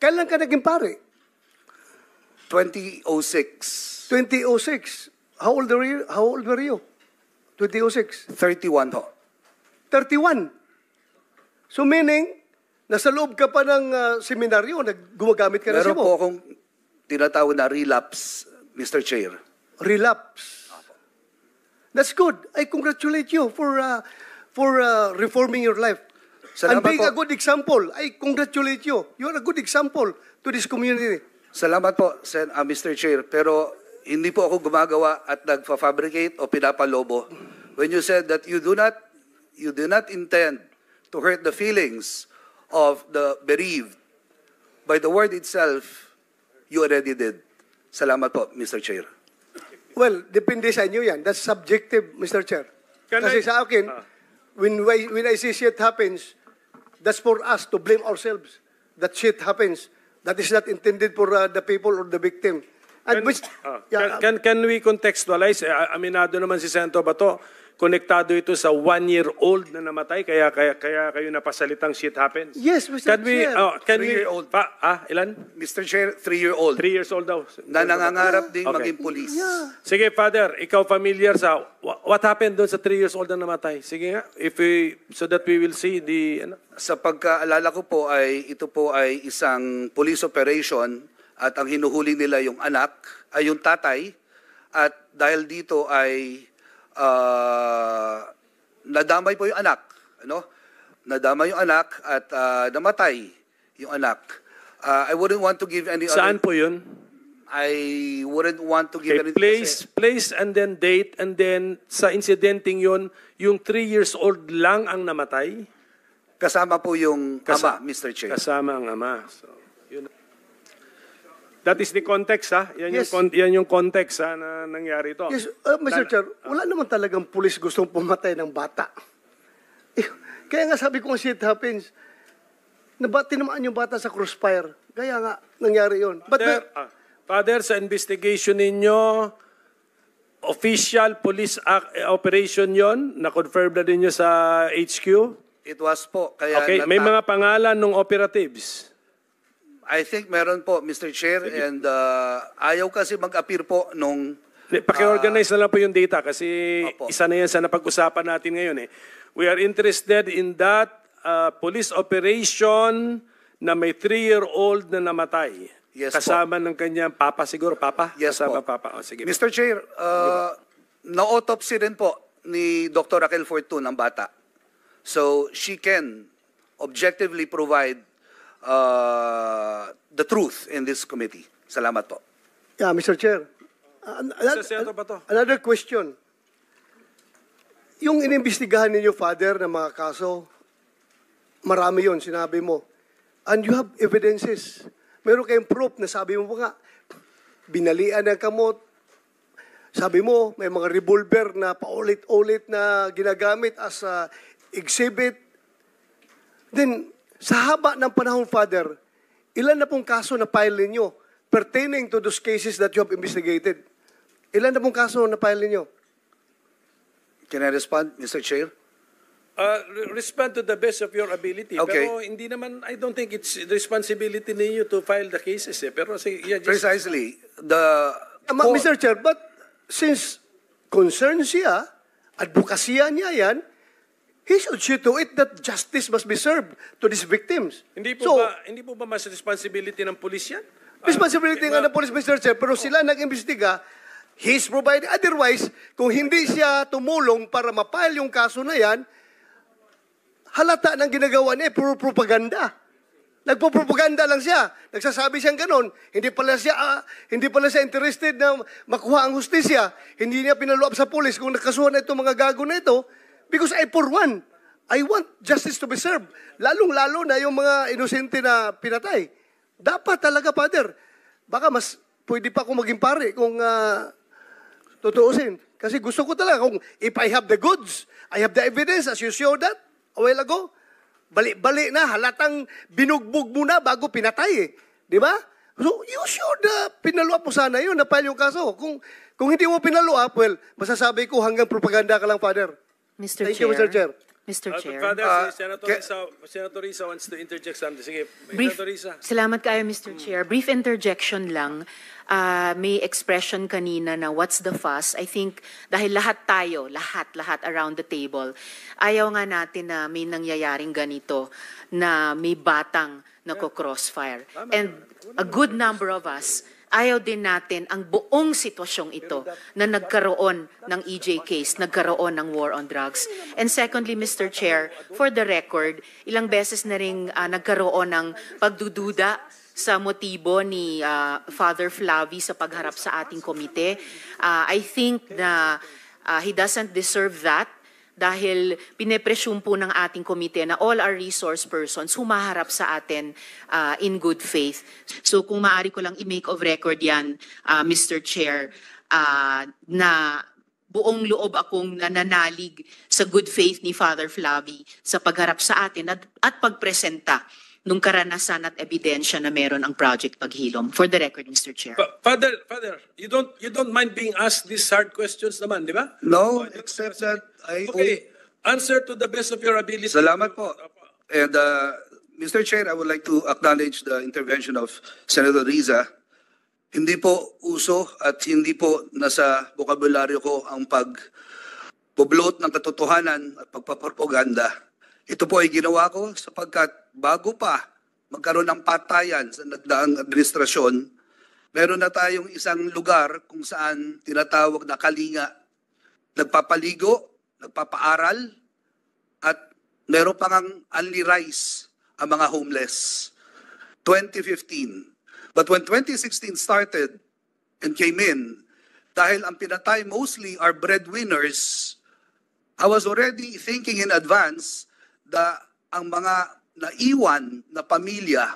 Kailan ka naging pare? 2006. 2006. How old were you? 2006. 31 ho. 31. So meaning, nasa loob ka pa ng seminaryo, gumagamit ka na Meron siya mo. po akong tinatawag na relapse, Mr. Chair. Relapse. That's good. I congratulate you for reforming your life. Salamat And being po. a good example, I congratulate you. You are a good example to this community. Salamat po, Mr. Chair. Pero hindi po ako gumagawa at nagfa-fabricate o pinapalobo. When you said that you do not intend to hurt the feelings of the bereaved, by the word itself, you already did. Salamat po, Mr. Chair. Well, depende sa inyo yan. That's subjective, Mr. Chair. Kasi sa akin, when I see shit happens, that's for us to blame ourselves. That shit happens. That is not intended for the people or the victim. And Can we contextualize? Aminado naman si Senator Bato, konektado ito sa 1-year-old na namatay, kaya kayo napasalitang shit happens. Yes, Mr. Chair. Can we, 3-year-old. Ilan? Mr. Chair, 3-year-old. 3 years old daw. Na nangangarap ding Okay. maging police. Yeah. Sige, Father, ikaw familiar sa what happened doon sa 3 years old na namatay? Sige nga, so that we will see the... Sa pagkaalala ko po ay ito po ay isang police operation at ang hinuhuli nila yung anak, ay yung tatay, at dahil dito ay nadamay po yung anak, ano? Nadamay yung anak at namatay yung anak. I wouldn't want to give any Saan other... po yun? I wouldn't want to give Okay, any... place and then date, and then sa incidenting yun, yung 3 years old lang ang namatay? Kasama po yung ama, Mr. Chair. Kasama ang ama. So, yun. That is the context, ha? Yan, Yes. yan yung context, ha, na nangyari ito. Yes, Mr. Chair, wala naman talagang pulis gustong pumatay ng bata. Kaya nga sabi ko, shit happens. Tinamaan yung bata sa crossfire. Kaya nga, nangyari yun. But Father, sa investigation ninyo, official police operation yon, na-confirm na ninyo sa HQ? It was po. Kaya Okay, may mga pangalan ng operatives. I think meron po, Mr. Chair, and ayaw kasi mag-appear po nung... Paki-organize na lang po yung data kasi Opo. isa na yan sa napag-usapan natin ngayon. We are interested in that police operation na may 3-year-old na namatay. Yes, kasama ng kanyang papa siguro, papa? Yes, kasama po. papa. Oh, sige. Mr. Chair, na-autopsy rin po ni Dr. Raquel Fortun ang bata. So she can objectively provide the truth in this committee. Salamat po. yeah, Mr. Chair. Senator Bato. Another question. Yung inimbestigahan ninyo, Father, ng mga kaso, marami yon sinabi mo. And you have evidences. Meron kayong proof na sabi mo nga, binalian ng kamot. Sabi mo, may mga revolver na paulit-ulit na ginagamit as exhibit. Then, sa haba ng panahon, Father, ilan na pong kaso na file ninyo pertaining to those cases that you have investigated? Ilan na pong kaso na file ninyo? Can I respond, Mr. Chair? Respond to the best of your ability. Okay. Pero hindi naman, I don't think it's the responsibility ninyo to file the cases. Pero sige, yeah, just... Precisely. Mr. Chair, but since concerned siya, advokasya niya yan, he should see to it that justice must be served to these victims. Hindi po ba mas responsibility ng pulis yan? Responsibility nga ng police, Mr. Chair, pero sila nag-imbestiga, he's provided. Otherwise, kung hindi siya tumulong para mapile yung kaso na yan, halata ng ginagawa niya, puro propaganda. Nagpo-propaganda lang siya. Nagsasabi siyang ganon. Hindi pala siya interested na makuha ang hustisya. Hindi niya pinaluap sa pulis kung nakasuhan na itong mga gago na ito. Because for one, I want justice to be served. Lalong-lalo na yung mga inosente na pinatay. Dapat talaga, Father. Baka mas pwede pa akong maging pare kung tutuusin. Kasi gusto ko talaga kung if I have the goods, I have the evidence as you showed that a while ago. Balik-balik na, halatang binugbog mo na bago pinatay Di ba? So, you should pinaluap mo sana yun, na-file yung kaso. Kung hindi mo pinaluap, well, masasabi ko hanggang propaganda ka lang, Father. Mr. Thank Chair. you, Mr. Chair. Mr. Chair. Father, ke- Senator Risa wants to interject something. Sige, Brief, Senator Risa. salamat kayo, Mr. Chair. Brief interjection lang. May expression kanina na what's the fuss. I think dahil lahat tayo, lahat around the table, ayaw nga natin na may nangyayaring ganito na may batang nako-crossfire. And a good number of us, ayaw din natin ang buong sitwasyong ito na nagkaroon ng EJ case, nagkaroon ng war on drugs. And secondly, Mr. Chair, for the record, ilang beses na rin nagkaroon ng pagdududa sa motibo ni Father Flavi sa pagharap sa ating komite. I think na he doesn't deserve that dahil pinepresume po ng ating komite na all our resource persons humaharap sa atin in good faith. So kung maaari ko lang i-make of record yan, Mr. Chair, na buong loob akong nananalig sa good faith ni Father Flavi sa pagharap sa atin at pagpresenta nung karanasan at ebidensya na meron ang Project Paghilom. For the record, Mr. Chair. Father, you don't mind being asked these hard questions naman, di ba? No, except that Okay, answer to the best of your ability. Salamat po. And Mr. Chair, I would like to acknowledge the intervention of Senator Riza. Hindi po uso at hindi po nasa bokabularyo ko ang pagbublot ng katotohanan at pagpapropaganda. Ito po ay ginawa ko sapagkat bago pa magkaroon ng patayan sa nagdaang administrasyon, meron na tayong isang lugar kung saan tinatawag na kalinga. Nagpapaligo, nagpapaaral, at meron pa ngang only rice ang mga homeless. 2015. But when 2016 started and came in, dahil ang pinatay mostly are breadwinners, I was already thinking in advance ang mga naiwan na pamilya,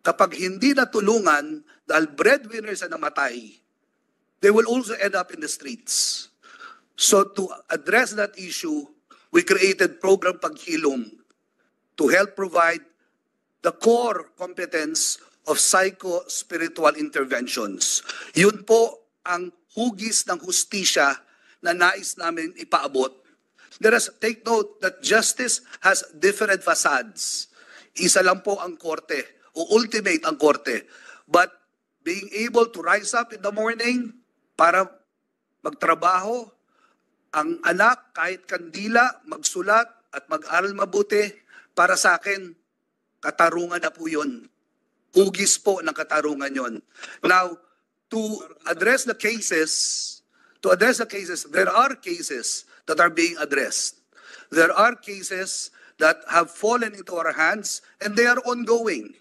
kapag hindi natulungan dahil breadwinners ang namatay, they will also end up in the streets. So to address that issue, we created Program Paghilom to help provide the core competence of psycho-spiritual interventions. Yun po ang hugis ng hustisya na nais namin ipaabot. Let us take note that justice has different facades. Isa lang po ang korte, o ultimate ang korte. But being able to rise up in the morning para magtrabaho, ang anak kahit kandila, magsulat at mag-aral mabuti, para sa akin, katarungan na po yun. Hugis po ng katarungan yon. Now, to address the cases, there are cases that are being addressed. There are cases that have fallen into our hands and they are ongoing.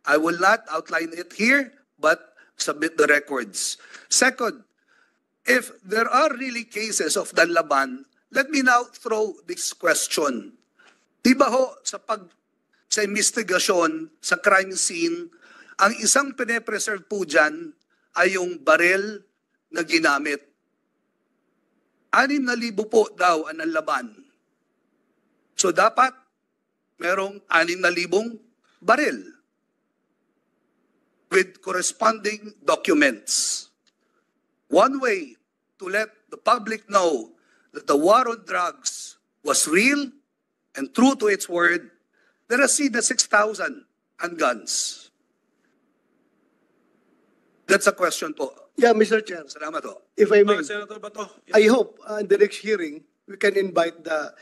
I will not outline it here, but submit the records. Second, if there are really cases of Danlaban, let me now throw this question. Di ba ho, sa investigasyon, sa crime scene, ang isang pine-preserve po dyan ay yung barel na ginamit. 6,000 po daw ang laban. So dapat merong 6,000 baril with corresponding documents. One way to let the public know that the war on drugs was real and true to its word, let us see the 6,000 handguns. That's a question po. Yeah, Mr. Chair. Salamat po. If I may, Senator Bato. I hope in the next hearing, we can invite the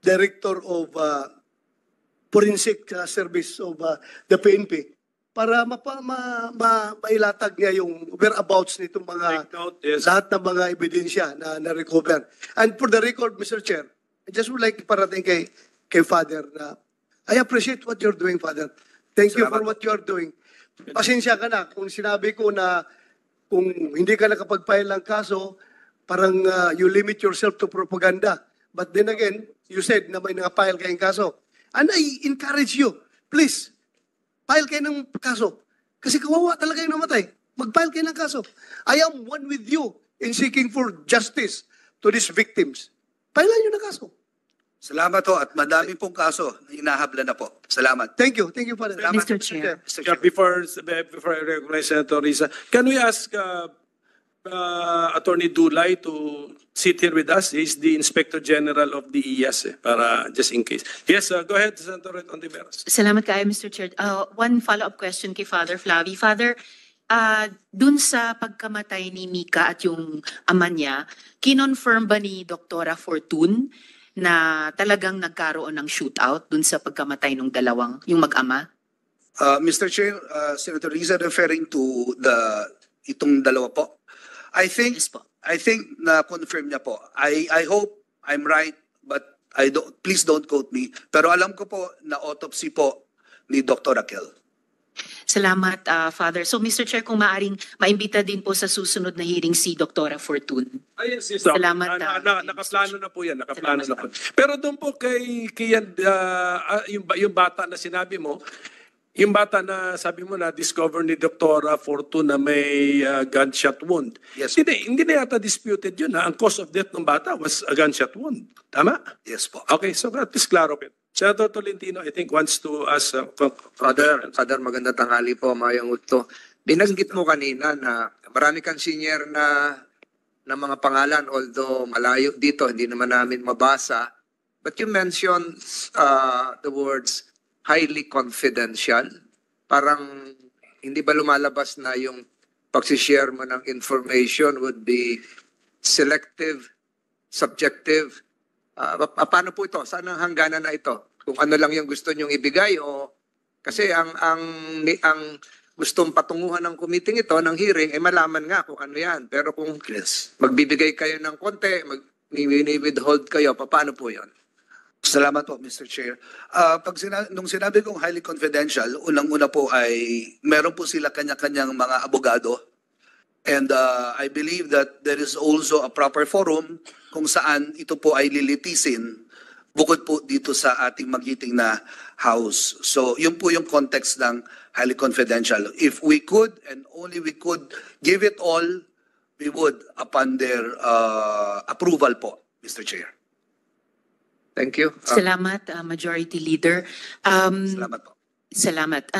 Director of Forensic Service of the PNP para mailatag niya yung whereabouts nitong mga Take note, yes. lahat ng mga ebidensya na na-recover. And for the record, Mr. Chair, I just would like parating kay Father na I appreciate what you're doing, Father. Thank you for what you're doing. Pasensya ka na kung sinabi ko na kung hindi ka nakapag-file ng kaso, parang you limit yourself to propaganda. But then again, you said na may nakapile kayong kaso. And I encourage you, please, file kayo ng kaso. Kasi kawawa talaga yung namatay. Mag-file kayo ng kaso. I am one with you in seeking for justice to these victims. Filean nyo ng kaso. Salamat po at madami pong kaso na hinahabla na po. Salamat. Thank you. Thank you, Father. Salamat, Mr. Chair. Mr. Yeah, Chair. before I recognize Senator Risa, can we ask Attorney Dulay to sit here with us. He's the Inspector General of the ES, para just in case. Yes, go ahead, Senator Ontiveros. Salamat kayo, Mr. Chair. One follow-up question kay Father Flavi. Father, dun sa pagkamatay ni Mika at yung ama niya, kinonfirm ba ni Doktora Fortun na talagang nagkaroon ng shootout dun sa pagkamatay ng dalawang, yung mag-ama? Mr. Chair, Senator Riza, referring to itong dalawa po. I think Yes po. na confirm niya po. I hope I'm right, but please don't quote me. Pero alam ko po na autopsy po ni Dr. Raquel. Salamat, Father. So, Mr. Chair, kung maaring maimbita din po sa susunod na hearing si Doktora Fortun. Yes. Salamat, Nakaplano na po yan. Nakaplano Salamat. na po. Pero doon po kay yung bata na sinabi mo, yung bata na sabi mo na discover ni Dr. Fortun na may gunshot wound. Yes. Hindi na yata disputed yun. Ang cause of death ng bata was a gunshot wound. Tama? Yes po. Okay, so please clarify. Senator Tolentino, I think, wants to ask... Father, maganda tanghali po, Mayang Utto. Binanggit mo kanina na marami kang senior na mga pangalan, although malayo dito, hindi naman namin mabasa. But you mentioned the words highly confidential. Parang hindi ba lumalabas na yung pagsishare mo ng information would be selective, subjective? Paano po ito? Saan ang hangganan na ito? Kung ano lang yung gusto nyong ibigay o kasi ang gustong patunguhan ng committee ito ng hearing ay malaman nga kung ano yan. Pero kung magbibigay kayo ng konti, withhold kayo, paano po yon? Salamat po, Mr. Chair. Nung sinabi kong highly confidential, unang-una po ay meron po sila kanya-kanyang mga abogado. And I believe that there is also a proper forum kung saan ito po ay lilitisin bukod po dito sa ating magiting na house. So yun po yung context ng highly confidential. If we could and only we could give it all, we would upon their approval po, Mr. Chair. Thank you. Salamat, Majority Leader. Salamat po. Salamat.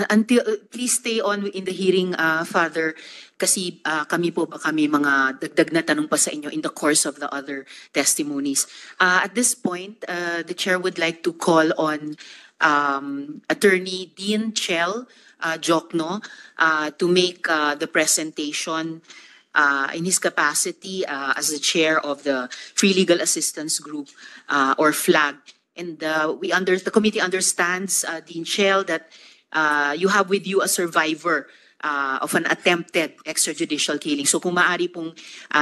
Please stay on in the hearing, Father, kasi kami mga dagdag na tanong pa sa inyo in the course of the other testimonies. At this point, the Chair would like to call on Attorney Dean Chel Jokno to make the presentation in his capacity as the chair of the Free Legal Assistance Group, or FLAG. And the committee understands, Dean Chel, that you have with you a survivor of an attempted extrajudicial killing. So kung maaari pong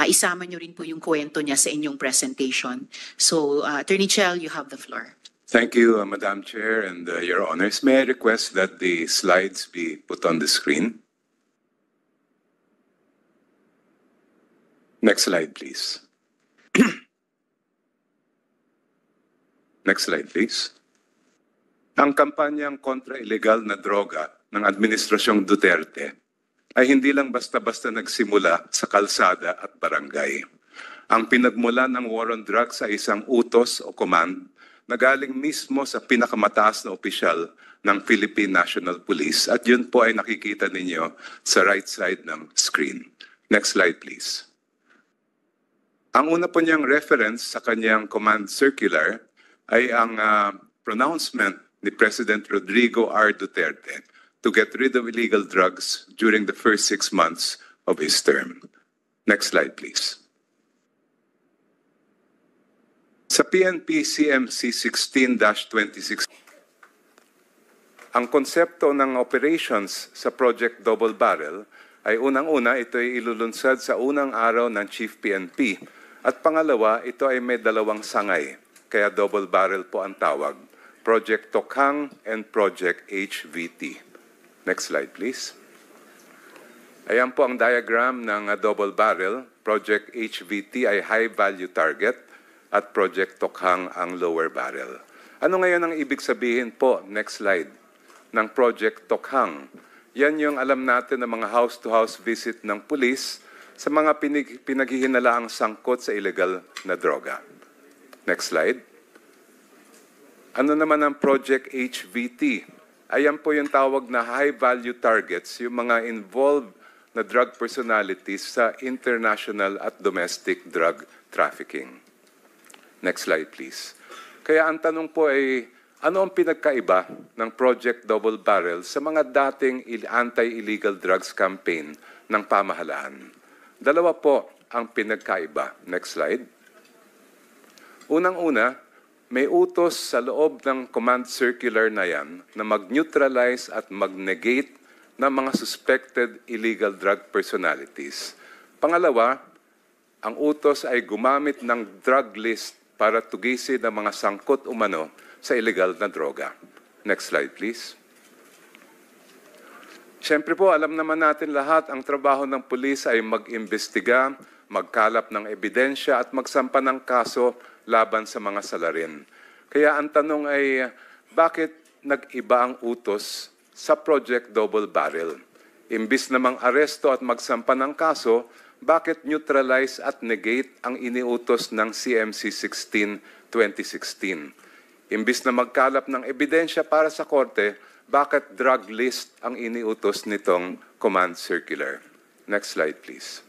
isama nyo rin po yung kwento niya sa inyong presentation. So Attorney Chel, you have the floor. Thank you, Madam Chair and Your Honors. May I request that the slides be put on the screen? Next slide, please. Next slide, please. Ang kampanyang kontra illegal na droga ng Administrasyong Duterte ay hindi lang basta-basta nagsimula sa kalsada at barangay. Ang pinagmula ng war on drugs ay isang utos o command na galing mismo sa pinakamataas na opisyal ng Philippine National Police at yun po ay nakikita ninyo sa right side ng screen. Next slide, please. Ang una po niyang reference sa kanyang command circular ay ang pronouncement ni President Rodrigo R. Duterte to get rid of illegal drugs during the first 6 months of his term. Next slide, please. Sa PNP CMC 16-26, ang konsepto ng operations sa Project Double Barrel ay unang-una ito ay ilulunsad sa unang araw ng Chief PNP at pangalawa ito ay may dalawang sangay. Kaya double barrel po ang tawag, Project Tokhang and Project HVT. Next slide, please. Ayan po ang diagram ng double barrel. Project HVT ay high value target at Project Tokhang ang lower barrel. Ano ngayon ang ibig sabihin po, next slide, ng Project Tokhang? Yan yung alam natin ng mga house-to-house visit ng pulis sa mga pinaghihinalaang sangkot sa illegal na droga. Next slide. Ano naman ang Project HVT? Ayan po yung tawag na high-value targets, yung mga involved na drug personalities sa international at domestic drug trafficking. Next slide, please. Kaya ang tanong po ay, ano ang pinagkaiba ng Project Double Barrel sa mga dating anti-illegal drugs campaign ng pamahalaan? Dalawa po ang pinagkaiba. Next slide. Unang-una, may utos sa loob ng command circular na yan na mag-neutralize at mag-negate ng mga suspected illegal drug personalities. Pangalawa, ang utos ay gumamit ng drug list para tugisin ang mga sangkot umano sa illegal na droga. Next slide, please. Siyempre po, alam naman natin lahat, ang trabaho ng pulis ay mag-imbestiga, magkalap ng ebidensya at magsampa ng kaso laban sa mga salarin. Kaya ang tanong ay, bakit nag-iba ang utos sa Project Double Barrel? Imbis namang aresto at magsampa ng kaso, bakit neutralize at negate ang iniutos ng CMC 16-2016? Imbis na magkalap ng ebidensya para sa korte, bakit drug list ang iniutos nitong command circular? Next slide, please.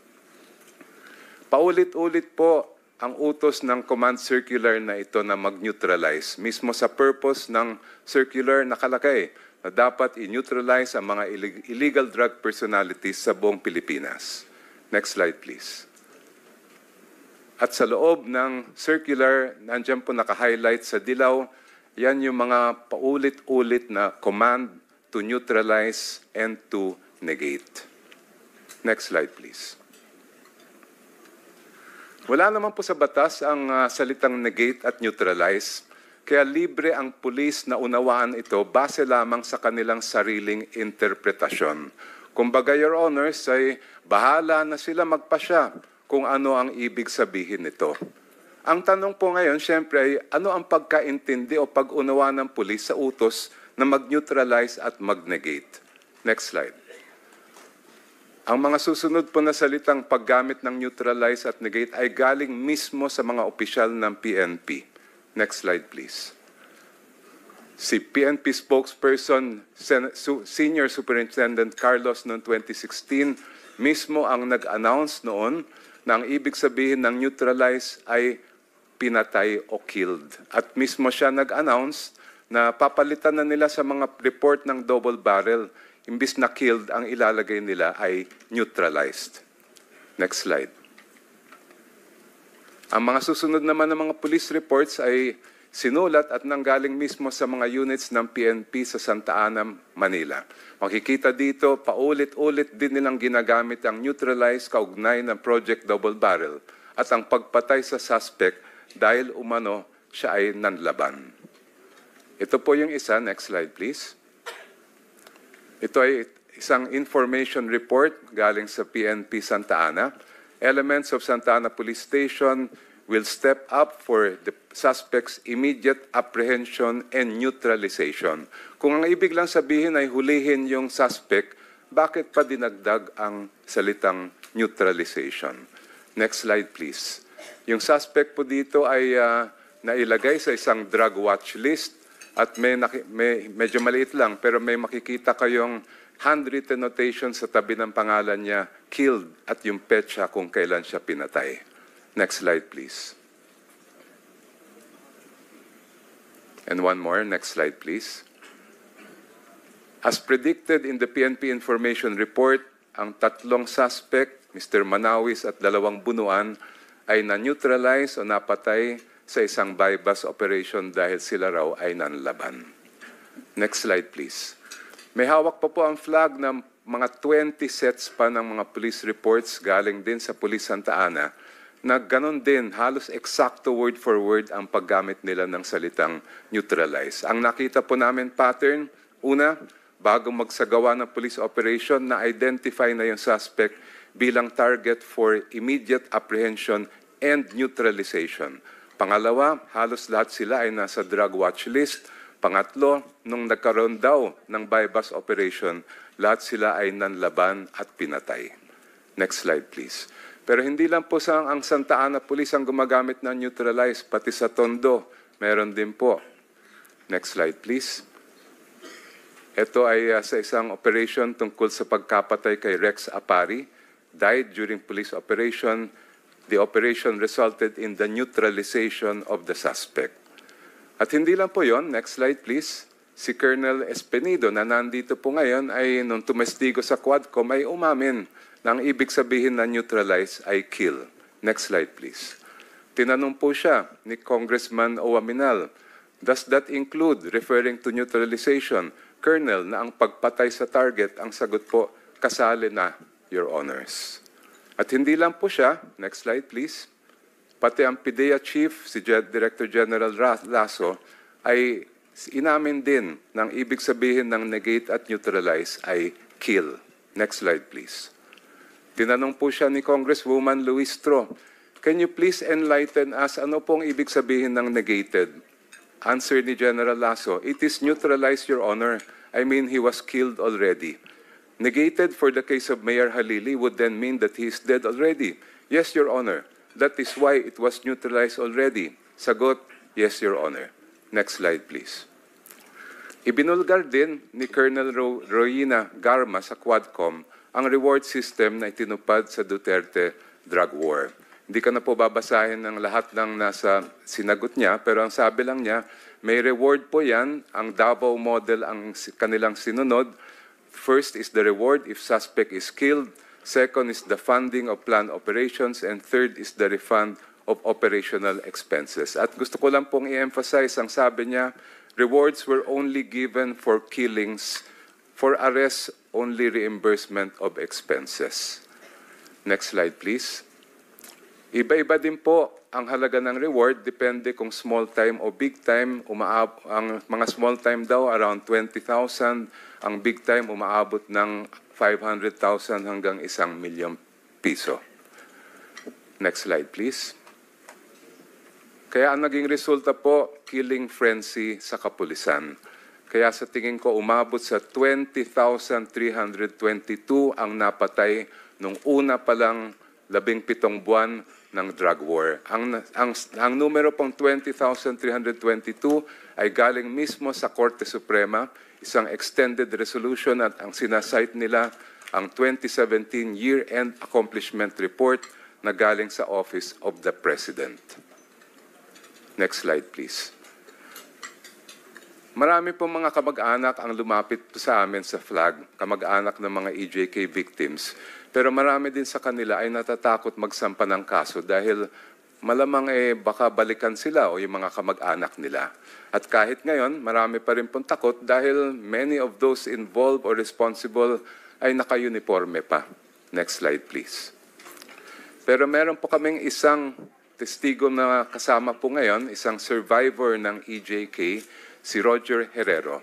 Paulit-ulit po ang utos ng command circular na ito na mag-neutralize. Mismo sa purpose ng circular nakalagay na dapat i-neutralize ang mga illegal drug personalities sa buong Pilipinas. Next slide, please. At sa loob ng circular, nandiyan po naka-highlight sa dilaw, yan yung mga paulit-ulit na command to neutralize and to negate. Next slide, please. Wala naman po sa batas ang salitang negate at neutralize, kaya libre ang pulis na unawaan ito base lamang sa kanilang sariling interpretasyon. Kumbaga, Your Honors, ay bahala na sila magpasya kung ano ang ibig sabihin nito. Ang tanong po ngayon, siyempre, ay ano ang pagkaintindi o pag-unawa ng pulis sa utos na mag-neutralize at mag-negate? Next slide. Ang mga susunod po na salitang paggamit ng neutralize at negate ay galing mismo sa mga opisyal ng PNP. Next slide, please. Si PNP spokesperson, Senior Superintendent Carlos noong 2016, mismo ang nag-announce noon na ang ibig sabihin ng neutralize ay pinatay o killed. At mismo siya nag-announce na papalitan na nila sa mga report ng double barrel. Imbis na killed, ang ilalagay nila ay neutralized. Next slide. Ang mga susunod naman ng mga police reports ay sinulat at nanggaling mismo sa mga units ng PNP sa Santa Ana, Manila. Makikita dito, paulit-ulit din nilang ginagamit ang neutralize kaugnay ng Project Double Barrel at ang pagpatay sa suspect dahil umano siya ay nanlaban. Ito po yung isa. Next slide, please. Ito ay isang information report galing sa PNP Santa Ana. Elements of Santa Ana Police Station will step up for the suspect's immediate apprehension and neutralization. Kung ang ibig lang sabihin ay hulihin yung suspect, bakit pa dinagdag ang salitang neutralization? Next slide, please. Yung suspect po dito ay nailagay sa isang drug watch list at medyo maliit lang pero may makikita kayong handwritten notation sa tabi ng pangalan niya, killed, at yung petsa kung kailan siya pinatay. Next slide, please. And one more. Next slide, please. As predicted in the PNP information report, ang tatlong suspect, Mr. Manawis at 2 bunuan, ay na-neutralize o napatay sa isang bypass operation dahil sila raw ay nanlaban. Next slide, please. May hawak pa po ang flag ng mga 20 sets pa ng mga police reports galing din sa Police Santa Ana na ganon din, halos eksakto word for word ang paggamit nila ng salitang neutralize. Ang nakita po namin pattern, una, bago magsagawa ng police operation, na-identify na yung suspect bilang target for immediate apprehension and neutralization. Pangalawa, halos lahat sila ay nasa drug watch list. Pangatlo, nung nagkaroon daw ng bypass operation, lahat sila ay nanlaban at pinatay. Next slide, please. Pero hindi lang po ang Santa Ana Police ang gumagamit ng neutralize, pati sa Tondo, meron din po. Next slide, please. Ito ay sa isang operation tungkol sa pagkapatay kay Rex Apari. Died during police operation. The operation resulted in the neutralization of the suspect. At hindi lang po yon, next slide please. Si Colonel Espenido na nandito po ngayon ay nung tumestigo sa Quadcom ay umamin na ang ibig sabihin na neutralize ay kill. Next slide please. Tinanong po siya ni Congressman Owaminal, does that include referring to neutralization, Colonel, na ang pagpatay sa target? Ang sagot po, kasali na, Your Honors. At hindi lang po siya, next slide please, pati ang PIDEA Chief, si Director General Lasso, ay inamin din ng ibig sabihin ng negate at neutralize ay kill. Next slide please. Tinanong po siya ni Congresswoman Luistro, can you please enlighten us ano pong ibig sabihin ng negated? Answer ni General Lasso, it is neutralized, Your Honor. I mean, he was killed already. Negated for the case of Mayor Halili would then mean that he is dead already. Yes, Your Honor. That is why it was neutralized already. Sagot, yes, Your Honor. Next slide, please. Ibinulgar din ni Colonel Royina Garma sa Quadcom ang reward system na itinupad sa Duterte drug war. Hindi ka na po babasahin ng lahat ng nasa sinagot niya, pero ang sabi lang niya, may reward po yan, ang Davao model ang kanilang sinunod. First is the reward if suspect is killed, second is the funding of planned operations, and third is the refund of operational expenses. At gusto ko lang pong i-emphasize, ang sabi niya, rewards were only given for killings, for arrests, only reimbursement of expenses. Next slide, please. Iba-iba din po ang halaga ng reward, depende kung small time o big time. Ang mga small time daw around 20,000, ang big time umaabot ng 500,000 hanggang 1 milyon piso. Next slide please. Kaya ang naging resulta po, killing frenzy sa kapulisan. Kaya sa tingin ko umabot sa 20,322 ang napatay nung una pa lang 17 buwan ng drug war. Ang numero pong 20,322 ay galing mismo sa Korte Suprema, isang extended resolution at ang sinasite nila ang 2017 Year-End Accomplishment Report na galing sa Office of the President. Next slide please. Marami pong mga kamag-anak ang lumapit sa amin sa flag, kamag-anak ng mga EJK victims. Pero marami din sa kanila ay natatakot magsampa ng kaso dahil malamang baka balikan sila o yung mga kamag-anak nila. At kahit ngayon, marami pa rin pong takot dahil many of those involved or responsible ay naka-uniforme pa. Next slide please. Pero meron po kaming isang testigo na kasama po ngayon, isang survivor ng EJK, si Roger Herrero,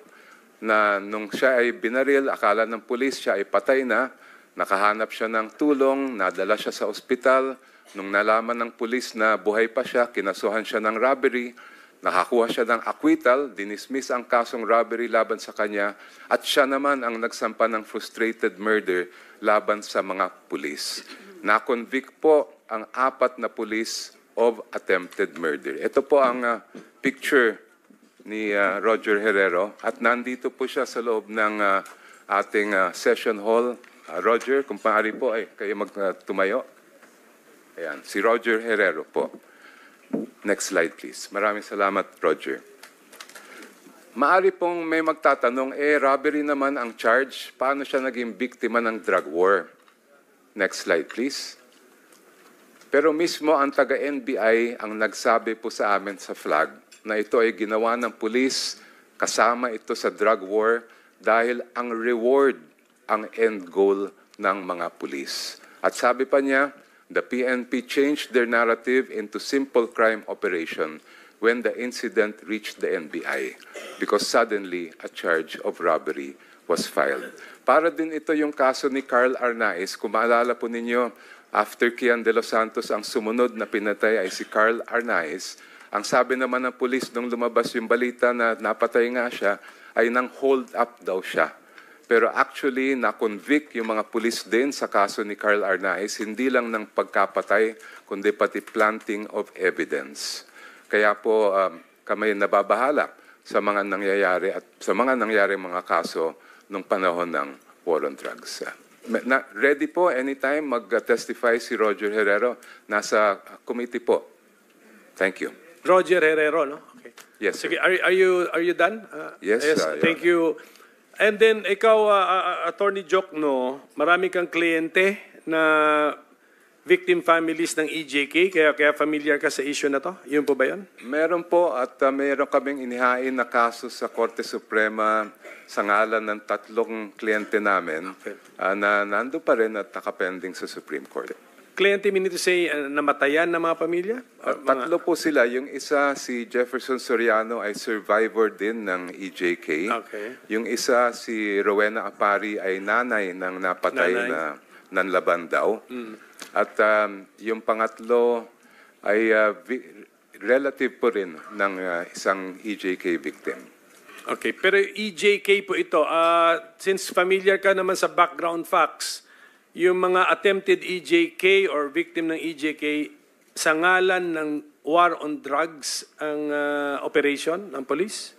na nung siya ay binaril, akala ng pulis siya ay patay na, nakahanap siya ng tulong, nadala siya sa ospital. Nung nalaman ng pulis na buhay pa siya, kinasuhan siya ng robbery, nakakuha siya ng acquittal, dinismiss ang kasong robbery laban sa kanya, at siya naman ang nagsampa ng frustrated murder laban sa mga pulis. Na-convict po ang 4 na pulis of attempted murder. Ito po ang picture ni Roger Herrero at nandito po siya sa loob ng ating session hall. Roger, kung maaari po ay kayo magtumayo. Ayan, si Roger Herrero po. Next slide please. Maraming salamat, Roger. Maaari pong may magtatanong, robbery naman ang charge, paano siya naging biktima ng drug war? Next slide please. Pero mismo ang taga-NBI ang nagsabi po sa amin sa flag na ito ay ginawa ng pulis, kasama ito sa drug war dahil ang reward ang end goal ng mga pulis. At sabi pa niya, the PNP changed their narrative into simple crime operation when the incident reached the NBI because suddenly a charge of robbery was filed. Para din ito yung kaso ni Carl Arnaiz. Kung maalala po ninyo, after Kian de los Santos, ang sumunod na pinatay ay si Carl Arnaiz. Ang sabi naman ng pulis nung lumabas yung balita na napatay nga siya, ay nang hold up daw siya. Pero actually, na-convict yung mga pulis din sa kaso ni Carl Arnaiz, hindi lang ng pagkapatay, kundi pati planting of evidence. Kaya po kami nababahala sa mga nangyayari at sa mga nangyari mga kaso nung panahon ng war on drugs. Ready po anytime mag-testify si Roger Herrero. Nasa committee po. Thank you. Roger Herrero, no? Okay. Yes, sir. Sige, are you done? Yes, thank you. And then ikaw, Attorney Jokno, marami kang kliyente na victim families ng EJK, kaya familiar ka sa issue na to? Yun po ba yun? Meron po at meron kaming inihain na kaso sa Korte Suprema sa ngalan ng 3 kliyente namin na nando pa rin at nakapending sa Supreme Court. Kliyente, meaning to say, namatayan ng mga pamilya? 3 po sila. Yung isa, si Jefferson Soriano, ay survivor din ng EJK. Okay. Yung isa, si Rowena Apari, ay nanay ng napatay na nanlaban daw. At yung pangatlo ay relative po rin ng isang EJK victim. Okay, pero EJK po ito. Since familiar ka naman sa background facts, yung mga attempted EJK or victim ng EJK, sa ngalan ng war on drugs ang operation ng police?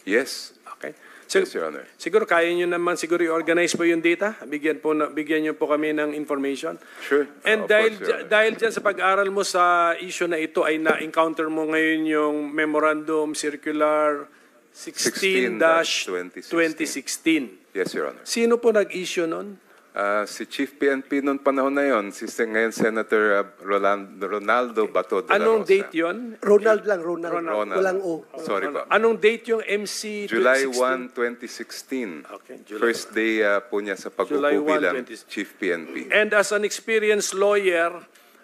Yes. Okay. Yes, Your Honor. Siguro kaya nyo naman siguro i-organize po yung data. Bigyan nyo po kami ng information. Sure. And Of course, Your Honor. dahil dyan sa pag-aral mo sa issue na ito ay na-encounter mo ngayon yung Memorandum Circular 16-2016. Yes, Your Honor. Sino po nag-issue nun? Si Chief PNP noong panahon na yon, ngayon Senator Ronaldo Bato de la Anong Rosa. date yon? Ronald. Ronald. Walang O. Sorry po. Anong date yung MC July 2016? 1, 2016. Okay, July First day po niya sa July 1, pag-upo bilang 2016. Chief PNP. And as an experienced lawyer,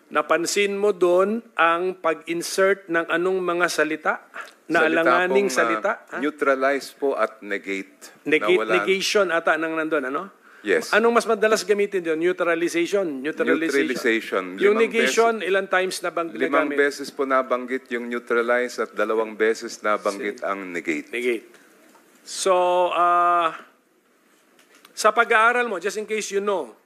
napansin mo doon ang pag-insert ng anong mga salita? Na alanganing salita? Neutralize po at negate. Nawalan. Negation ata nang nandun, ano? Yes. Anong mas madalas gamitin doon? Neutralization. Neutralization. Yung negation, ilang times na bang 5 ginagamit? beses po nabanggit yung neutralize at 2 beses nabanggit ang negate. Negate. So, sa pag-aaral mo, just in case you know,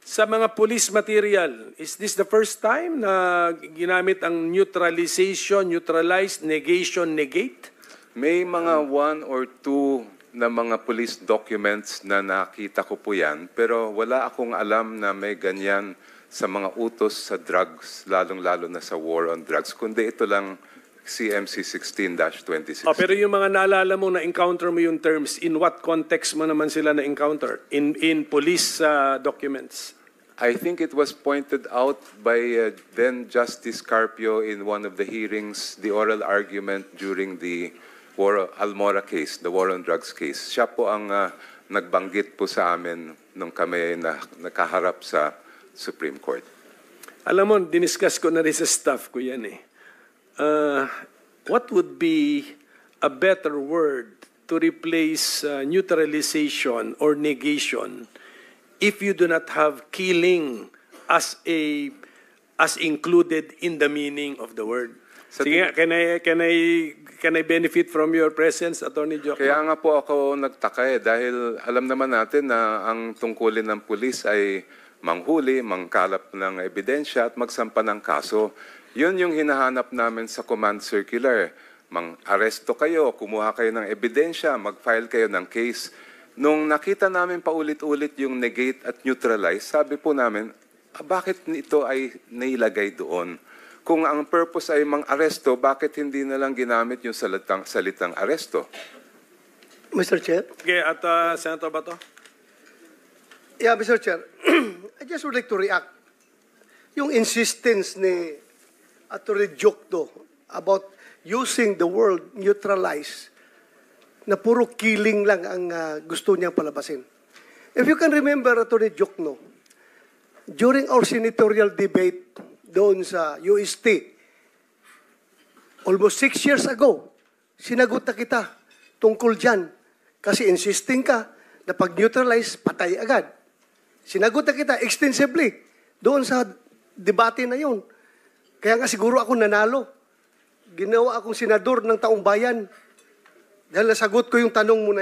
sa mga police material, is this the first time na ginamit ang neutralization, neutralize, negation, negate? May mga 1 or 2 na mga police documents na nakita ko po yan, pero wala akong alam na may ganyan sa mga utos sa drugs, lalong-lalo na sa war on drugs, kundi ito lang CMC 16-2016. Pero yung mga naalala mo na-encounter mo yung terms, in what context mo naman sila na-encounter? In police documents? I think it was pointed out by then Justice Carpio in one of the hearings, the oral argument during the Almora case, the war on drugs case. Siya po ang nagbanggit po sa amin nung kami nakaharap sa Supreme Court. Alam mo, diniscuss ko na rin sa staff ko yan eh. What would be a better word to replace neutralization or negation if you do not have killing as included in the meaning of the word? Sige nga, can I benefit from your presence, Attorney Jokno? Kaya nga po ako nagtaka dahil alam naman natin na ang tungkulin ng pulis ay manghuli, mangkalap ng ebidensya at magsampa ng kaso. Yun yung hinahanap namin sa command circular. Mang-aresto kayo, kumuha kayo ng ebidensya, mag-file kayo ng case. Nung nakita namin paulit-ulit yung negate at neutralize, sabi po namin, bakit ito ay nailagay doon? Kung ang purpose ay mang-aresto, bakit hindi na lang ginamit yung salitang aresto? Mr. Chair? Okay, at Senator Bato? Yeah, Mr. Chair. I just would like to react. Yung insistence ni Atty. Jokno about using the word neutralize na puro killing lang ang gusto niyang palabasin. If you can remember, Atty. Jokno, during our senatorial debate doon sa UST, almost 6 years ago, sinagot na kita tungkol dyan. Kasi insisting ka na pag-neutralize, patay agad. Sinagot na kita extensively doon sa debate na yun. Kaya nga siguro ako nanalo. Ginawa akong senador ng taong bayan dahil nasagot ko yung tanong mo na